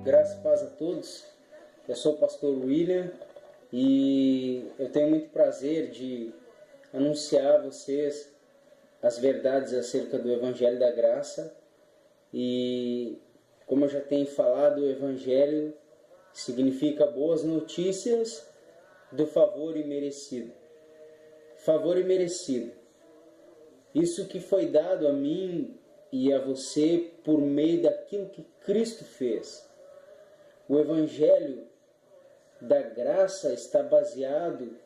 Graça e paz a todos. Eu sou o pastor William e eu tenho muito prazer de anunciar a vocês as verdades acerca do Evangelho da Graça. E como eu já tenho falado, o Evangelho significa boas notícias do favor imerecido. Favor imerecido. Isso que foi dado a mim e a você por meio daquilo que Cristo fez. O Evangelho da Graça está baseado,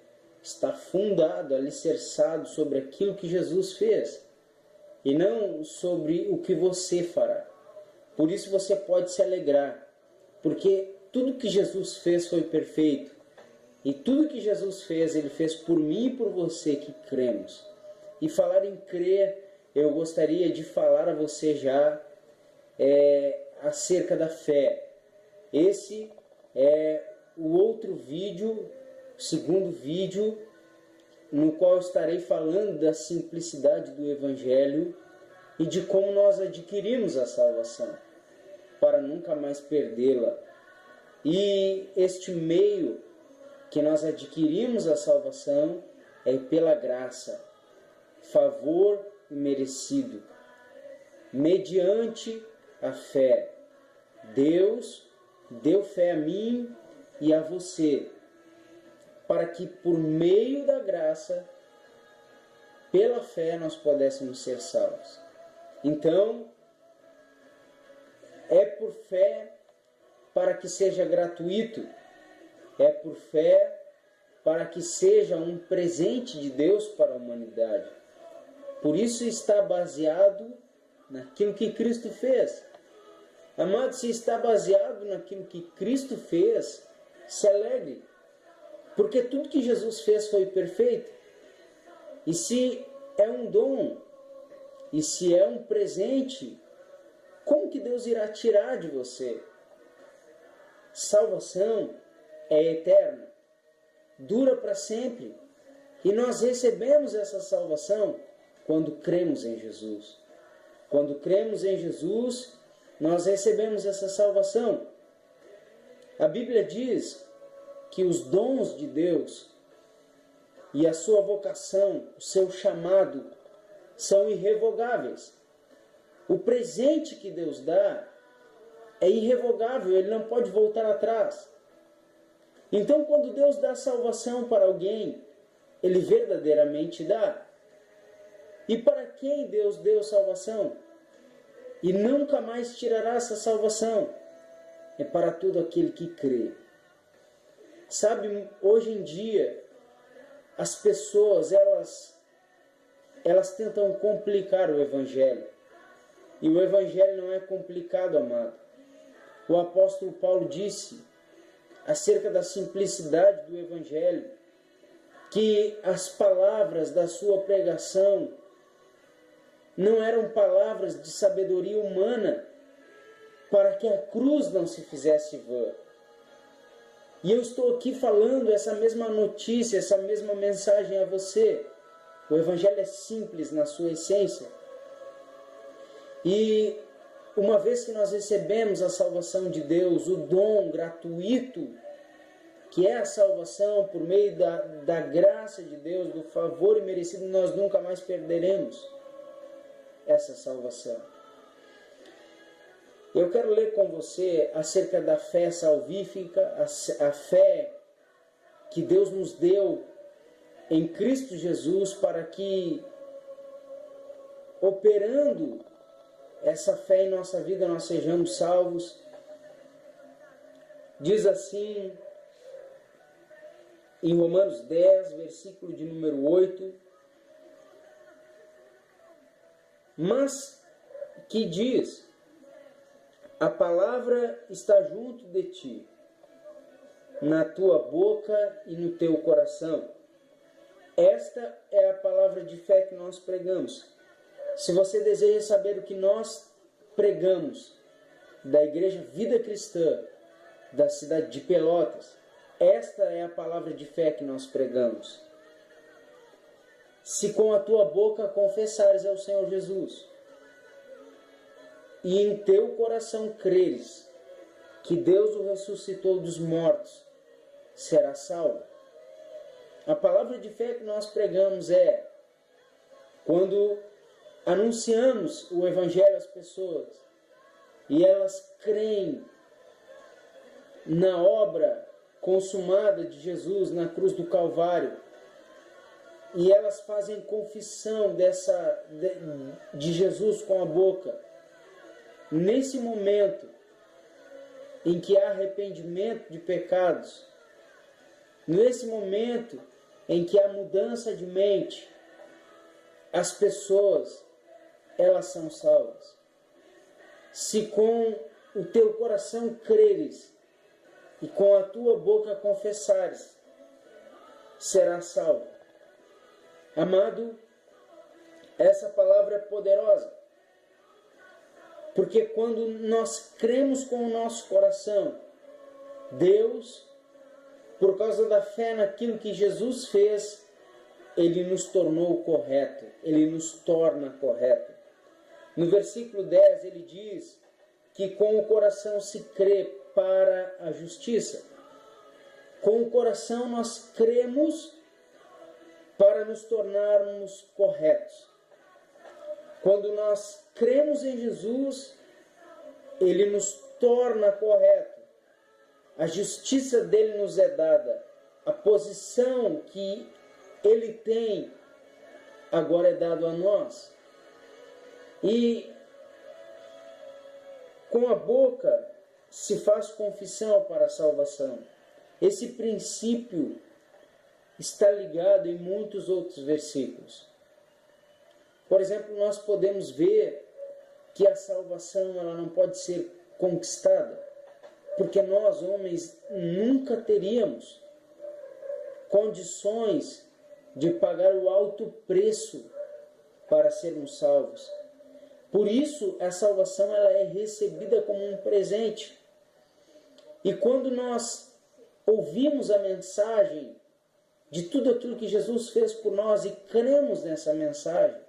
está fundado, alicerçado sobre aquilo que Jesus fez e não sobre o que você fará. Por isso você pode se alegrar, porque tudo que Jesus fez foi perfeito. E tudo que Jesus fez, Ele fez por mim e por você que cremos. E falar em crer, eu gostaria de falar a você já acerca da fé. Esse é o outro vídeo, o segundo vídeo, no qual eu estarei falando da simplicidade do Evangelho e de como nós adquirimos a salvação, para nunca mais perdê-la. E este meio que nós adquirimos a salvação é pela graça, favor merecido, mediante a fé. Deus deu fé a mim e a você, para que por meio da graça, pela fé, nós pudéssemos ser salvos. Então, é por fé para que seja gratuito, é por fé para que seja um presente de Deus para a humanidade. Por isso está baseado naquilo que Cristo fez. Amado, se está baseado naquilo que Cristo fez, se alegre, porque tudo que Jesus fez foi perfeito. E se é um dom, e se é um presente, como que Deus irá tirar de você? Salvação é eterna, dura para sempre, e nós recebemos essa salvação quando cremos em Jesus. Quando cremos em Jesus, nós recebemos essa salvação. A Bíblia diz que os dons de Deus e a sua vocação, o seu chamado, são irrevogáveis. O presente que Deus dá é irrevogável, ele não pode voltar atrás. Então, quando Deus dá salvação para alguém, Ele verdadeiramente dá. E para quem Deus deu salvação? E nunca mais tirará essa salvação. É para todo aquele que crê. Sabe, hoje em dia, as pessoas, elas tentam complicar o Evangelho. E o Evangelho não é complicado, amado. O apóstolo Paulo disse acerca da simplicidade do Evangelho, que as palavras da sua pregação não eram palavras de sabedoria humana, para que a cruz não se fizesse vã. E eu estou aqui falando essa mesma notícia, essa mesma mensagem a você. O Evangelho é simples na sua essência. E uma vez que nós recebemos a salvação de Deus, o dom gratuito, que é a salvação por meio da graça de Deus, do favor imerecido, nós nunca mais perderemos essa salvação. Eu quero ler com você acerca da fé salvífica, a fé que Deus nos deu em Cristo Jesus, para que, operando essa fé em nossa vida, nós sejamos salvos. Diz assim, em Romanos 10, versículo de número 8, mas que diz: a palavra está junto de ti, na tua boca e no teu coração. Esta é a palavra de fé que nós pregamos. Se você deseja saber o que nós pregamos da Igreja Vida Cristã da cidade de Pelotas, esta é a palavra de fé que nós pregamos. Se com a tua boca confessares ao Senhor Jesus e em teu coração creres que Deus o ressuscitou dos mortos, será salvo. A palavra de fé que nós pregamos é quando anunciamos o Evangelho às pessoas e elas creem na obra consumada de Jesus na cruz do Calvário e elas fazem confissão de Jesus com a boca. Nesse momento em que há arrependimento de pecados, nesse momento em que há mudança de mente, as pessoas, elas são salvas. Se com o teu coração creres e com a tua boca confessares, serás salvo. Amado, essa palavra é poderosa, porque quando nós cremos com o nosso coração, Deus, por causa da fé naquilo que Jesus fez, Ele nos tornou correto, Ele nos torna correto. No versículo 10 ele diz que com o coração se crê para a justiça. Com o coração nós cremos para nos tornarmos corretos. Quando nós cremos em Jesus, Ele nos torna correto. A justiça dele nos é dada. A posição que Ele tem agora é dada a nós. E com a boca se faz confissão para a salvação. Esse princípio está ligado em muitos outros versículos. Por exemplo, nós podemos ver que a salvação ela não pode ser conquistada, porque nós, homens, nunca teríamos condições de pagar o alto preço para sermos salvos. Por isso, a salvação ela é recebida como um presente. E quando nós ouvimos a mensagem de tudo aquilo que Jesus fez por nós e cremos nessa mensagem,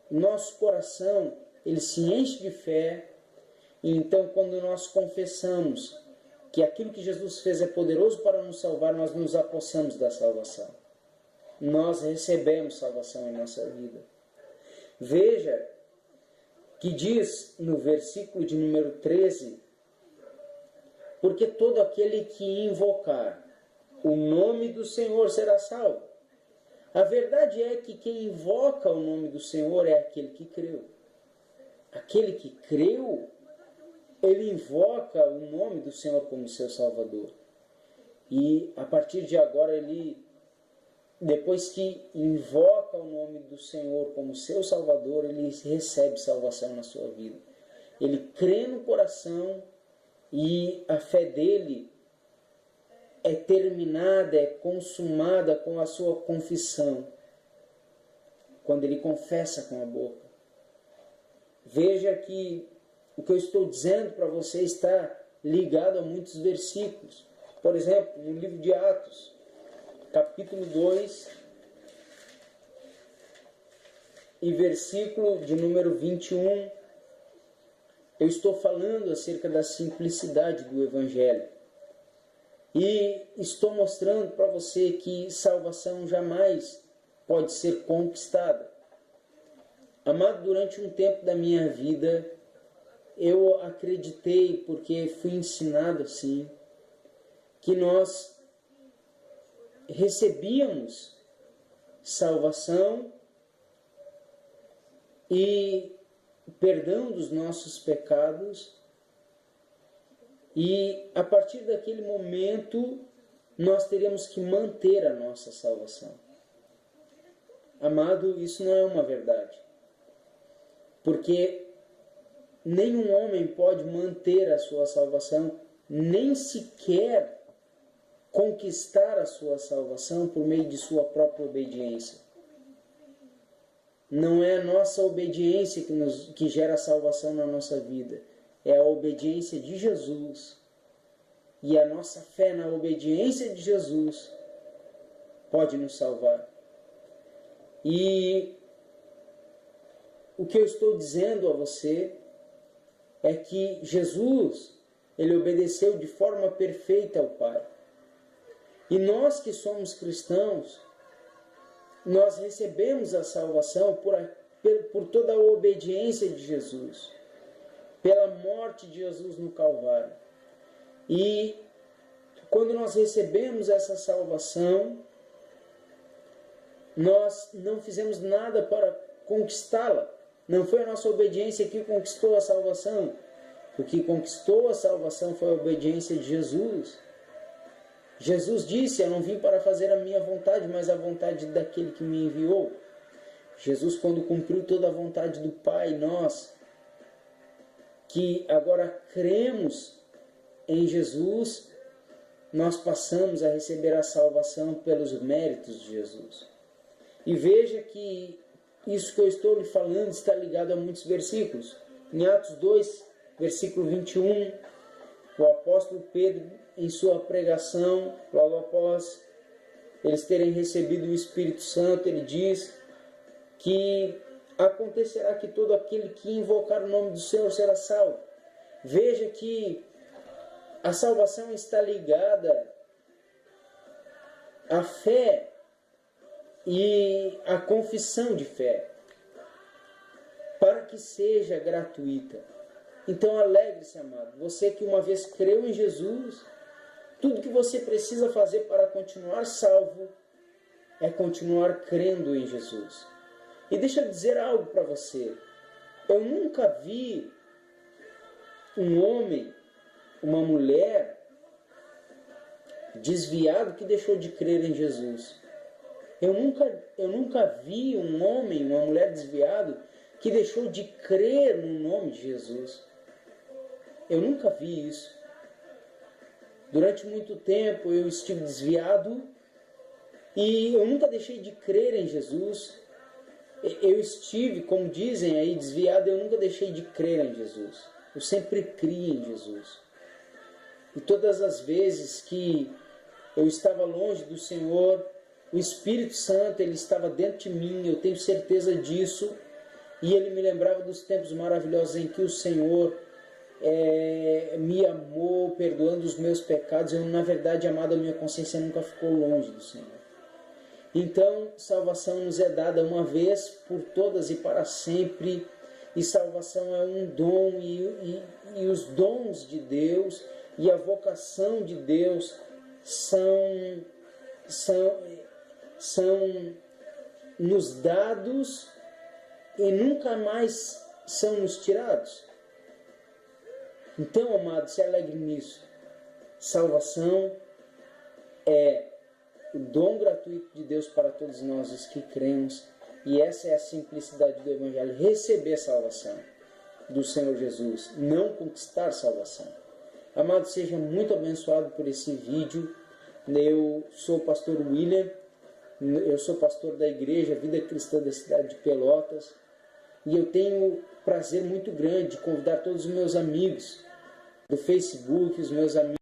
nosso coração ele se enche de fé. E então, quando nós confessamos que aquilo que Jesus fez é poderoso para nos salvar, nós nos apossamos da salvação. Nós recebemos salvação em nossa vida. Veja que diz no versículo de número 13: porque todo aquele que invocar o nome do Senhor será salvo. A verdade é que quem invoca o nome do Senhor é aquele que creu. Aquele que creu, ele invoca o nome do Senhor como seu Salvador. E a partir de agora, ele, depois que invoca o nome do Senhor como seu Salvador, ele recebe salvação na sua vida. Ele crê no coração e a fé dele é terminada, é consumada com a sua confissão, quando ele confessa com a boca. Veja que o que eu estou dizendo para você está ligado a muitos versículos. Por exemplo, no livro de Atos, capítulo 2, e versículo de número 21, eu estou falando acerca da simplicidade do Evangelho. E estou mostrando para você que salvação jamais pode ser conquistada. Amado, durante um tempo da minha vida, eu acreditei, porque fui ensinado assim, que nós recebíamos salvação e perdão dos nossos pecados, e a partir daquele momento nós teríamos que manter a nossa salvação. Amado, isso não é uma verdade, porque nenhum homem pode manter a sua salvação, nem sequer conquistar a sua salvação por meio de sua própria obediência. Não é a nossa obediência que gera a salvação na nossa vida. É a obediência de Jesus. E a nossa fé na obediência de Jesus pode nos salvar. E o que eu estou dizendo a você é que Jesus, ele obedeceu de forma perfeita ao Pai. E nós que somos cristãos, nós recebemos a salvação por toda a obediência de Jesus, pela morte de Jesus no Calvário. E quando nós recebemos essa salvação, nós não fizemos nada para conquistá-la. Não foi a nossa obediência que conquistou a salvação. O que conquistou a salvação foi a obediência de Jesus. Jesus disse: eu não vim para fazer a minha vontade, mas a vontade daquele que me enviou. Jesus, quando cumpriu toda a vontade do Pai, nós que agora cremos em Jesus, nós passamos a receber a salvação pelos méritos de Jesus. E veja que isso que eu estou lhe falando está ligado a muitos versículos. Em Atos 2, versículo 21, o apóstolo Pedro, em sua pregação, logo após eles terem recebido o Espírito Santo, ele diz que acontecerá que todo aquele que invocar o nome do Senhor será salvo. Veja que a salvação está ligada à fé e à confissão de fé, para que seja gratuita. Então alegre-se, amado. Você que uma vez creu em Jesus, tudo que você precisa fazer para continuar salvo é continuar crendo em Jesus. E deixa eu dizer algo para você. Eu nunca vi um homem, uma mulher desviado que deixou de crer em Jesus. Eu nunca vi um homem, uma mulher desviado que deixou de crer no nome de Jesus. Eu nunca vi isso. Durante muito tempo eu estive desviado e eu nunca deixei de crer em Jesus. Eu estive, como dizem aí, desviado, eu nunca deixei de crer em Jesus. Eu sempre criei em Jesus. E todas as vezes que eu estava longe do Senhor, o Espírito Santo, ele estava dentro de mim, eu tenho certeza disso. E ele me lembrava dos tempos maravilhosos em que o Senhor me amou, perdoando os meus pecados. Eu, na verdade, amado, a minha consciência nunca ficou longe do Senhor. Então, salvação nos é dada uma vez por todas e para sempre. E salvação é um dom, e os dons de Deus e a vocação de Deus são nos dados e nunca mais são nos tirados. Então, amado, se alegre nisso. Salvação é o dom gratuito de Deus para todos nós, os que cremos. E essa é a simplicidade do Evangelho. Receber salvação do Senhor Jesus. Não conquistar salvação. Amado, seja muito abençoado por esse vídeo. Eu sou o pastor William. Eu sou pastor da Igreja Vida Cristã da cidade de Pelotas. E eu tenho prazer muito grande de convidar todos os meus amigos do Facebook, os meus amigos